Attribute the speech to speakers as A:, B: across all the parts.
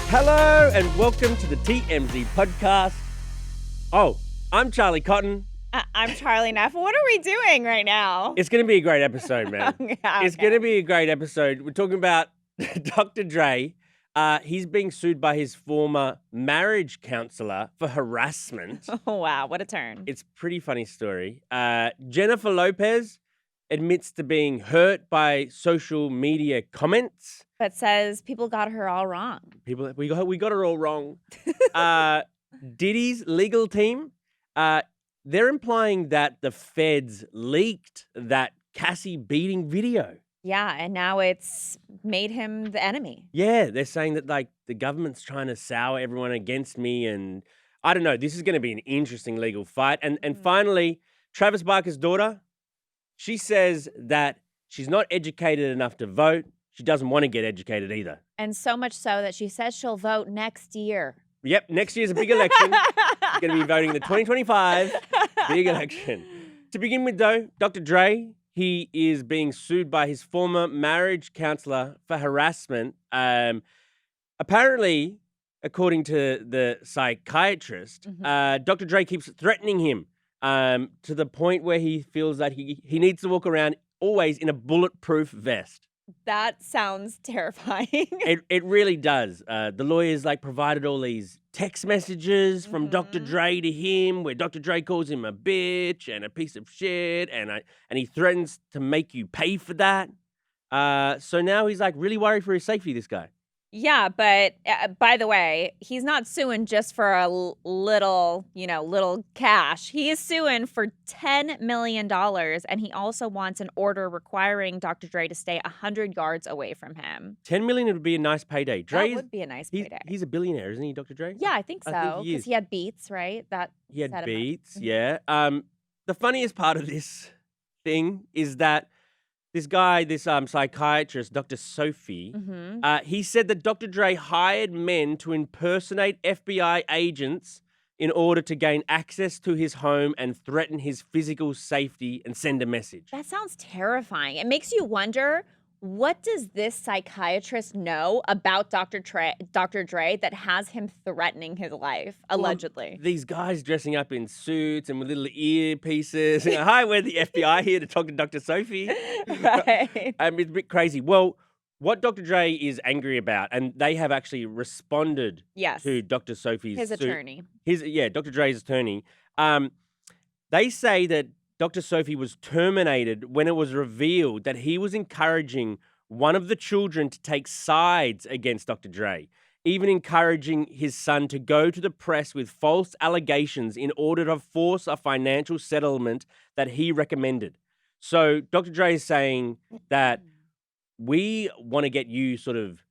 A: Hello and welcome to the TMZ podcast. Oh, I'm Charlie Cotton.
B: I'm Charlie Neff. What are we doing right now?
A: It's going to be a great episode, man.
B: Okay.
A: It's going to be a great episode. We're talking about Dr. Dre. He's being sued by his former marriage counselor for harassment.
B: Oh, wow. What a turn.
A: It's a pretty funny story. Jennifer Lopez admits to being hurt by social media comments.
B: But says people got her all wrong.
A: We got her all wrong. Diddy's legal team, they're implying that the feds leaked that Cassie beating video.
B: Yeah, and now it's made him the enemy.
A: Yeah, they're saying that like the government's trying to sour everyone against me, and I don't know. This is going to be an interesting legal fight. And finally, Travis Barker's daughter, she says that she's not educated enough to vote. She doesn't want to get educated either.
B: And so much so that she says she'll vote next year.
A: Yep, next year's a big election. She's going to be voting the 2025 big election. To begin with, though, Dr. Dre, he is being sued by his former marriage counselor for harassment. Apparently, according to the psychiatrist, Dr. Dre keeps threatening him to the point where he feels that he needs to walk around always in a bulletproof vest.
B: That sounds terrifying.
A: It really does. The lawyers provided all these text messages from Dr. Dre to him, where Dr. Dre calls him a bitch and a piece of shit, and he threatens to make you pay for that. So now he's really worried for his safety. This guy.
B: Yeah, but by the way, he's not suing just for a little cash. He is suing for $10 million, and he also wants an order requiring Dr. Dre to stay 100 yards away from him.
A: $10 million would be a nice payday.
B: That would be a nice payday.
A: He's a billionaire, isn't he, Dr. Dre?
B: Yeah, I think so. Because he had Beats, right?
A: He had Beats, yeah. The funniest part of this thing is that this psychiatrist, Dr. Sophie, he said that Dr. Dre hired men to impersonate FBI agents in order to gain access to his home and threaten his physical safety and send a message.
B: That sounds terrifying. It makes you wonder, what does this psychiatrist know about Dr. Dre that has him threatening his life, allegedly?
A: Well, these guys dressing up in suits and with little earpieces. Hi, we're the FBI here to talk to Dr. Sophie.
B: Right.
A: It's a bit crazy. Well, what Dr. Dre is angry about, and they have actually responded to Dr. Sophie's
B: his attorney.
A: Dr. Dre's attorney. They say that Dr. Sophie was terminated when it was revealed that he was encouraging one of the children to take sides against Dr. Dre, even encouraging his son to go to the press with false allegations in order to force a financial settlement that he recommended. So Dr. Dre is saying that we want to get you sort of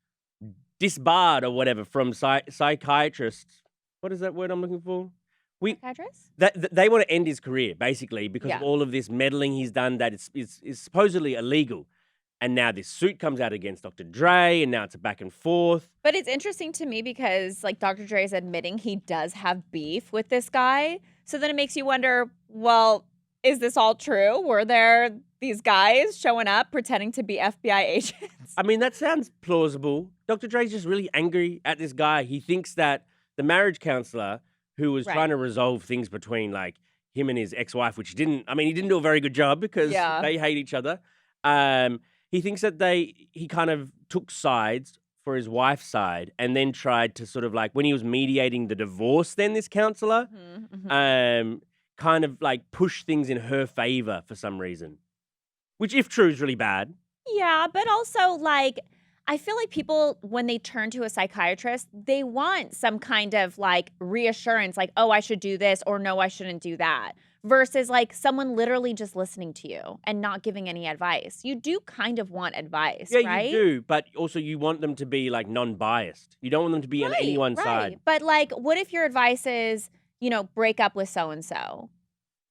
A: disbarred or whatever from psychiatrists. What is that word I'm looking for? They want to end his career, basically, because of all of this meddling he's done that is supposedly illegal. And now this suit comes out against Dr. Dre, and now it's a back and forth.
B: But it's interesting to me because, Dr. Dre is admitting he does have beef with this guy. So then it makes you wonder, well, is this all true? Were there these guys showing up pretending to be FBI agents?
A: I mean, that sounds plausible. Dr. Dre's just really angry at this guy. He thinks that the marriage counselor who was trying to resolve things between him and his ex-wife, which he didn't do a very good job because they hate each other. He thinks that he kind of took sides for his wife's side and then tried to sort of when he was mediating the divorce, then this counselor, kind of push things in her favor for some reason, which if true is really bad.
B: Yeah, but also I feel like people, when they turn to a psychiatrist, they want some kind of reassurance, oh, I should do this, or no, I shouldn't do that, versus someone literally just listening to you and not giving any advice. You do kind of want advice, right?
A: Yeah, you do, but also you want them to be non-biased. You don't want them to be on anyone's side.
B: But what if your advice is, break up with so-and-so?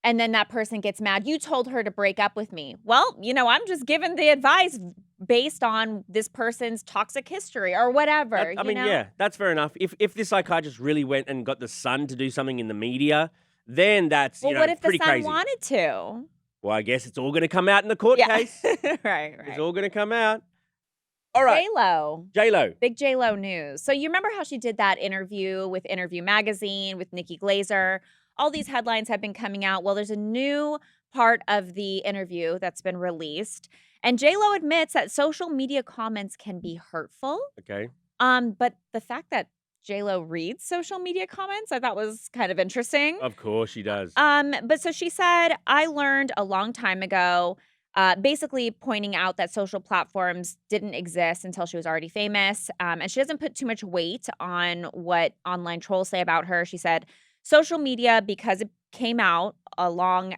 B: And then that person gets mad. You told her to break up with me. Well, I'm just giving the advice based on this person's toxic history or whatever.
A: I mean, yeah, that's fair enough. If this psychiatrist really went and got the son to do something in the media, then that's
B: what if
A: pretty
B: the son
A: crazy.
B: wanted to?
A: Well, I guess it's all going to come out in the court case.
B: Right.
A: It's all going to come out. All right.
B: J-Lo.
A: J-Lo.
B: Big J-Lo news. So you remember how she did that interview with Interview Magazine with Nikki Glazer? All these headlines have been coming out. Well, there's a new part of the interview that's been released. And J-Lo admits that social media comments can be hurtful.
A: Okay.
B: But the fact that J-Lo reads social media comments, I thought was kind of interesting.
A: Of course she does.
B: But so she said, I learned a long time ago, basically pointing out that social platforms didn't exist until she was already famous. And she doesn't put too much weight on what online trolls say about her. She said, social media, because it came along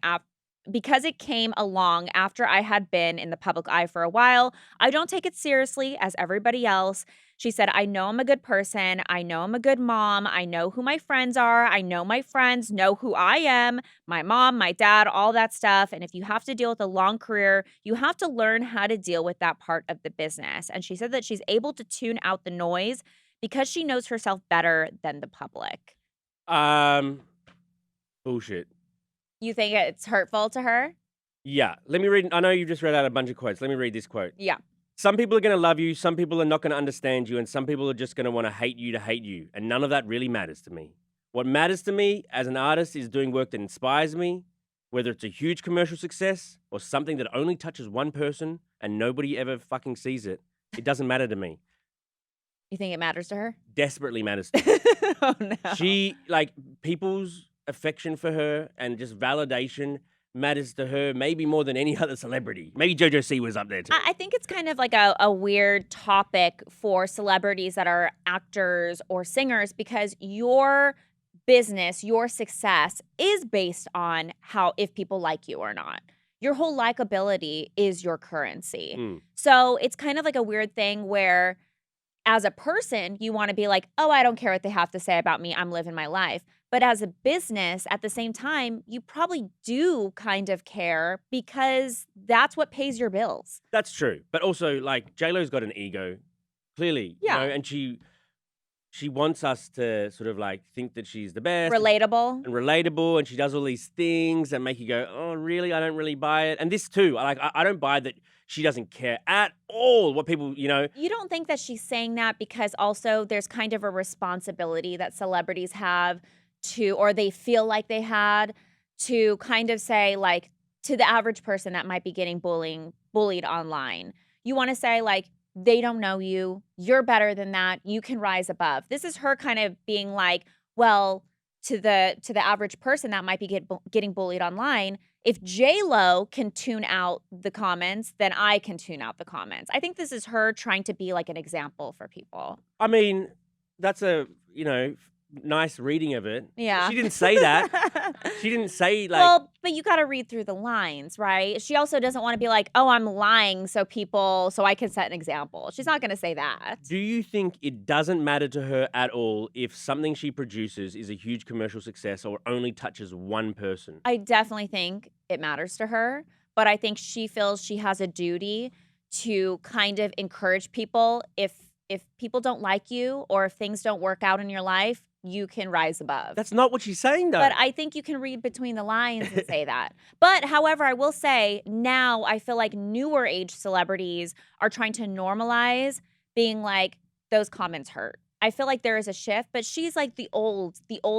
B: after I had been in the public eye for a while, I don't take it seriously as everybody else. She said, I know I'm a good person. I know I'm a good mom. I know who my friends are. I know my friends know who I am, my mom, my dad, all that stuff. And if you have to deal with a long career, you have to learn how to deal with that part of the business. And she said that she's able to tune out the noise because she knows herself better than the public.
A: Bullshit.
B: You think it's hurtful to her?
A: Yeah. Let me read. I know you just read out a bunch of quotes. Let me read this quote.
B: Yeah.
A: Some people are going to love you, some people are not going to understand you, and some people are just going to want to hate you, and none of that really matters to me. What matters to me as an artist is doing work that inspires me, whether it's a huge commercial success or something that only touches one person and nobody ever fucking sees it. It doesn't matter to me.
B: You think it matters to her?
A: Desperately matters to me.
B: Oh, no.
A: She, like, people's affection for her and just validation matters to her maybe more than any other celebrity. Maybe JoJo C was up there too.
B: I think it's kind of like a weird topic for celebrities that are actors or singers because your business, your success is based on if people like you or not. Your whole likability is your currency. So it's kind of like a weird thing where as a person, you want to be like, oh, I don't care what they have to say about me. I'm living my life. But as a business, at the same time, you probably do kind of care because that's what pays your bills.
A: That's true. But also, like, J-Lo's got an ego, clearly.
B: Yeah.
A: You know, and she wants us to sort of, like, think that she's the best.
B: Relatable.
A: And relatable, and she does all these things that make you go, oh, really? I don't really buy it. And this too, like, I don't buy that she doesn't care at all what people, you know.
B: You don't think that she's saying that because also there's kind of a responsibility that celebrities have or they feel like they had to kind of say, like, to the average person that might be getting bullied online. You want to say, like, they don't know you. You're better than that. You can rise above. This is her kind of being like, well, to the average person that might be getting bullied online, if J-Lo can tune out the comments, then I can tune out the comments. I think this is her trying to be like an example for people.
A: I mean, that's a, you know, nice reading of it.
B: Yeah.
A: She didn't say that. She didn't say, like...
B: Well, but you got to read through the lines, right? She also doesn't want to be like, oh, I'm lying so I can set an example. She's not going to say that.
A: Do you think it doesn't matter to her at all if something she produces is a huge commercial success or only touches one person?
B: I definitely think it matters to her, but I think she feels she has a duty to kind of encourage people. If people don't like you or if things don't work out in your life, you can rise above.
A: That's not what she's saying, though.
B: But I think you can read between the lines and say that. But however, I will say now I feel like newer age celebrities are trying to normalize being like, those comments hurt. I feel like there is a shift, but she's like the old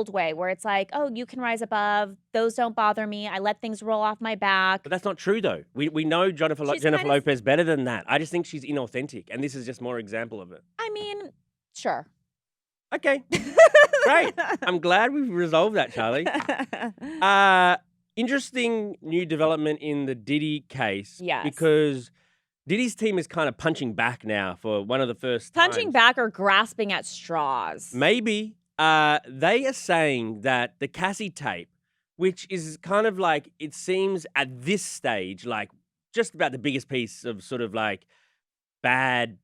B: way where it's like, oh, you can rise above. Those don't bother me. I let things roll off my back.
A: But that's not true, though. We know Jennifer Lopez better than that. I just think she's inauthentic, and this is just more example of it.
B: I mean, sure.
A: Okay. Great. I'm glad we've resolved that, Charlie. Interesting new development in the Diddy case.
B: Yes.
A: Because Diddy's team is kind of punching back now for one of the first
B: Punching back or grasping at straws.
A: Maybe. They are saying that the Cassie tape, which is kind of like, it seems at this stage, like just about the biggest piece of sort of like bad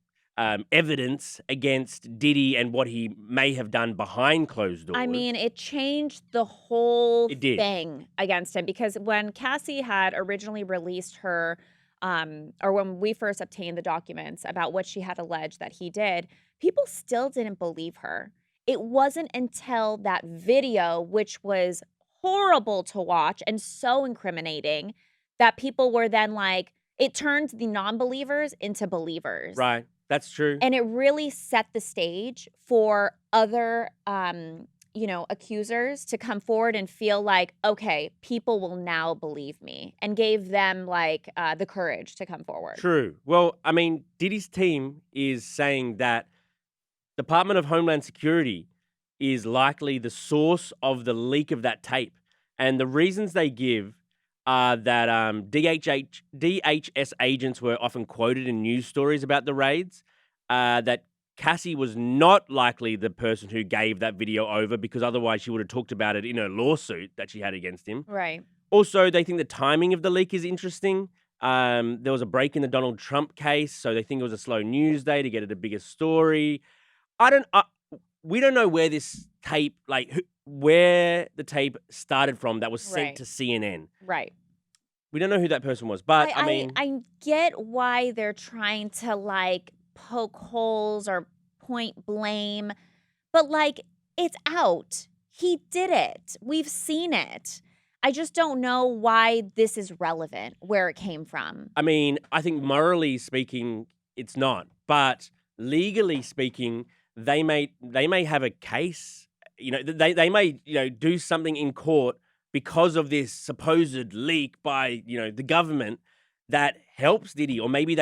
A: evidence against Diddy and what he may have done behind closed doors.
B: I mean, it changed the whole thing against him because when Cassie had originally released her, or when we first obtained the documents about what she had alleged that he did, people still didn't believe her. It wasn't until that video, which was horrible to watch and so incriminating, that people were then like, it turned the non-believers into believers.
A: Right. That's true.
B: And it really set the stage for other, accusers to come forward and feel like, okay, people will now believe me, and gave them the courage to come forward.
A: True. Well, I mean, Diddy's team is saying that Department of Homeland Security is likely the source of the leak of that tape. And the reasons they give are that DHS agents were often quoted in news stories about the raids, that Cassie was not likely the person who gave that video over because otherwise she would have talked about it in her lawsuit that she had against him.
B: Right.
A: Also, they think the timing of the leak is interesting. There was a break in the Donald Trump case, so they think it was a slow news day to get it a bigger story. We don't know where this tape, where the tape started from that was sent
B: Right.
A: to CNN.
B: Right.
A: We don't know who that person was, but
B: I get why they're trying to poke holes or point blame, but it's out. He did it. We've seen it. I just don't know why this is relevant, where it came from.
A: I mean, I think morally speaking, it's not, but legally speaking, they may have a case. They may do something in court because of this supposed leak by the government that helps Diddy, or maybe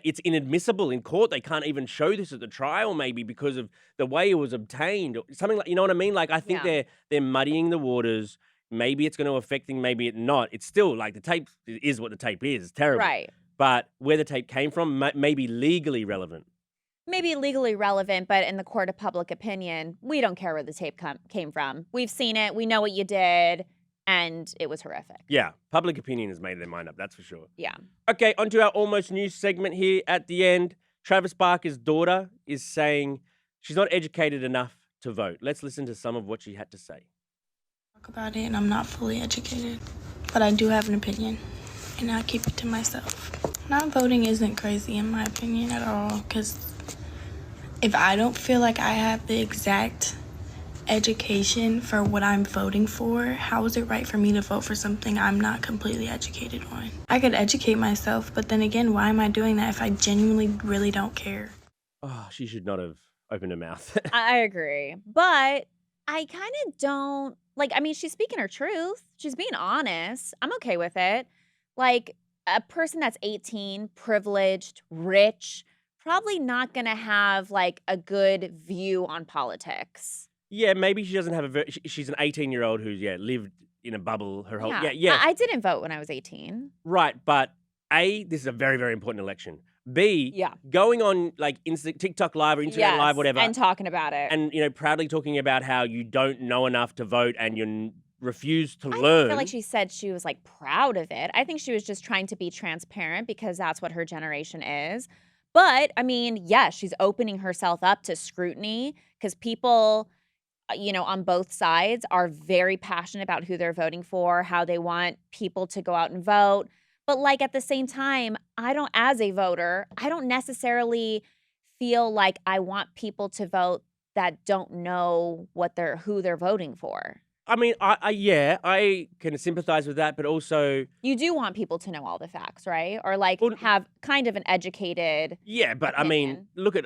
A: it's inadmissible in court. They can't even show this at the trial, maybe because of the way it was obtained, or something like, you know what I mean? I think they're muddying the waters. Maybe it's going to affect things, maybe it's not. It's still the tape is what the tape is. It's terrible.
B: Right.
A: But where the tape came from may be legally relevant.
B: Maybe legally relevant, but in the court of public opinion, we don't care where the tape came from. We've seen it. We know what you did, and it was horrific.
A: Yeah, public opinion has made their mind up, that's for sure.
B: Yeah.
A: Okay, onto our almost news segment here at the end. Travis Barker's daughter is saying she's not educated enough to vote. Let's listen to some of what she had to say.
C: Talk about it, and I'm not fully educated, but I do have an opinion, and I keep it to myself. Not voting isn't crazy in my opinion at all, because if I don't feel like I have the exact education for what I'm voting for, how is it right for me to vote for something I'm not completely educated on? I could educate myself, but then again, why am I doing that if I genuinely really don't care?
A: Oh, she should not have opened her mouth.
B: I agree. But I kind of don't, she's speaking her truth. She's being honest. I'm okay with it. A person that's 18, privileged, rich, probably not going to have a good view on politics.
A: Yeah, maybe she doesn't have she's an 18-year-old who's lived in a bubble her whole
B: I didn't vote when I was 18.
A: Right, but A, this is a very, very important election. B, going on TikTok Live or Instagram Live, whatever,
B: and talking about it,
A: and proudly talking about how you don't know enough to vote and you refuse to learn.
B: I feel like she said she was proud of it. I think she was just trying to be transparent because that's what her generation is. But I mean, yes, she's opening herself up to scrutiny because people, on both sides are very passionate about who they're voting for, how they want people to go out and vote. But at the same time, as a voter, I don't necessarily feel like I want people to vote that don't know who they're voting for.
A: I mean, I can sympathize with that, but also
B: you do want people to know all the facts, right? Or have kind of an educated
A: but
B: opinion.
A: I mean, look at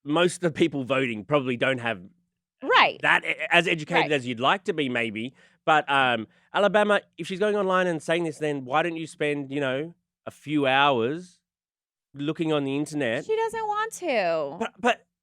A: most of the people voting probably don't have that as educated as you'd like to be, maybe. But Alabama, if she's going online and saying this, then why don't you spend a few hours looking on the internet?
B: She doesn't want to.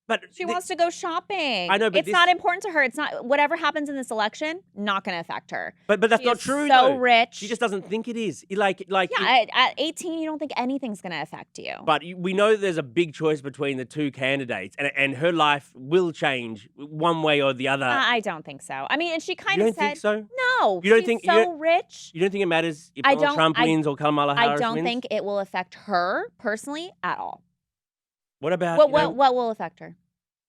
A: But
B: she wants to go shopping.
A: I know, but
B: it's not important to her. It's not whatever happens in this election. Not going to affect her.
A: But that's not true.
B: So rich.
A: She just doesn't think it is.
B: At 18, you don't think anything's going to affect you.
A: But we know that there's a big choice between the two candidates, and her life will change one way or the other.
B: I don't think so. I mean, and she kind of said,
A: think so?
B: No.
A: You don't
B: she's
A: think
B: so rich?
A: You don't think it matters if Donald Trump wins or Kamala Harris wins?
B: I don't think it will affect her personally at all.
A: What about
B: what will affect her?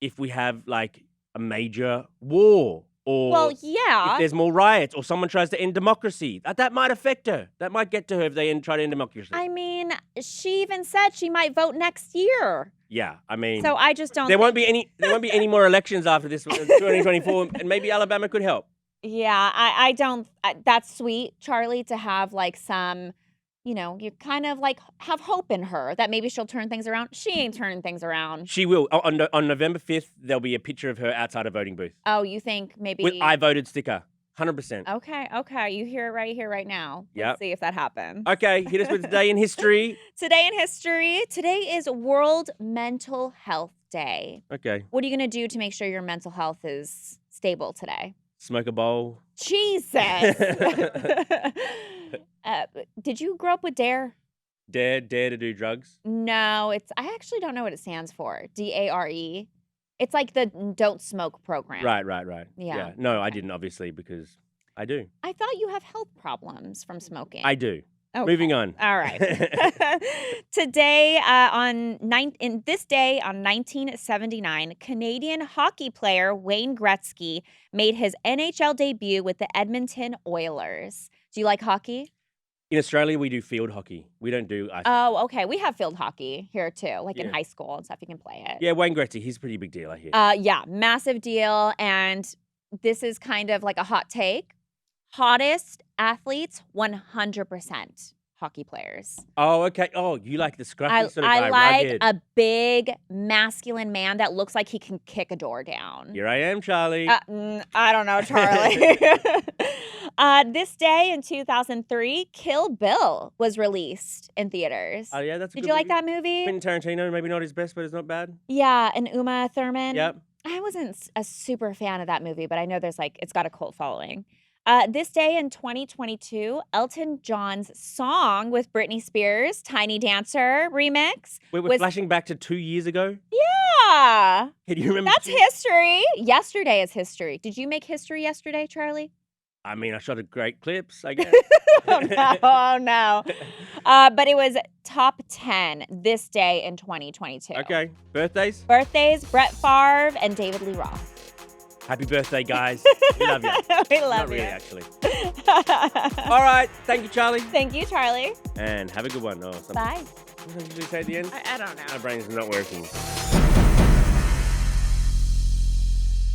A: If we have a major war, or if there's more riots, or someone tries to end democracy, that might affect her. That might get to her if they try to end democracy.
B: I mean, she even said she might vote next year.
A: Yeah, I mean,
B: so I just don't.
A: There won't be any more elections after this 2024, and maybe Alabama could help.
B: Yeah, I don't. That's sweet, Charlie, to have some you kind of like have hope in her that maybe she'll turn things around. She ain't turning things around.
A: She will. On November 5th, there'll be a picture of her outside a voting booth.
B: Oh, you think maybe
A: With I voted sticker. 100%.
B: Okay. You hear it right here, right now. Let's
A: Yep.
B: see if that happens.
A: Okay, hit us with Today in History.
B: Today in history, today is World Mental Health Day.
A: Okay.
B: What are you going to do to make sure your mental health is stable today?
A: Smoke a bowl.
B: Jesus. Did you grow up with DARE?
A: Dare to do drugs.
B: No, I actually don't know what it stands for. DARE. It's like the don't smoke program.
A: Right.
B: Yeah.
A: No, I didn't, obviously, because I do.
B: I thought you have health problems from smoking.
A: I do.
B: Okay.
A: Moving on.
B: All right. Today, in this day on 1979, Canadian hockey player Wayne Gretzky made his NHL debut with the Edmonton Oilers. Do you like hockey?
A: In Australia, we do field hockey. We don't do ice.
B: Oh, okay. We have field hockey here too, like in
A: Yeah.
B: high school and stuff. You can play it.
A: Yeah, Wayne Gretzky, he's a pretty big deal, I hear.
B: Yeah, massive deal. And this is kind of like a hot take. Hottest athletes, 100% hockey players.
A: Oh, okay. Oh, you like the scruffy
B: I
A: sort of guy,
B: like
A: rugged.
B: a big masculine man that looks like he can kick a door down.
A: Here I am, Charlie.
B: I don't know, Charlie. This day in 2003, Kill Bill was released in theaters.
A: Oh, yeah, that's a
B: Did
A: good
B: you like
A: movie.
B: that movie?
A: Quentin Tarantino, maybe not his best, but it's not bad.
B: Yeah, and Uma Thurman.
A: Yep.
B: I wasn't a super fan of that movie, but I know it's got a cult following. This day in 2022, Elton John's song with Britney Spears, Tiny Dancer remix.
A: We're flashing back to 2 years ago.
B: Yeah.
A: Can you remember?
B: That's history. Yesterday is history. Did you make history yesterday, Charlie?
A: I mean, I shot a great clips, I guess.
B: Oh, no. But it was top 10 this day in 2022.
A: Okay. Birthdays?
B: Birthdays, Brett Favre and David Lee Roth.
A: Happy birthday, guys. We love you.
B: We love
A: Not really,
B: you.
A: actually. All right. Thank you, Charlie.
B: Thank you, Charlie.
A: And have a good one. Oh,
B: Bye.
A: What did you say at the end?
B: I don't know.
A: My brain's not working.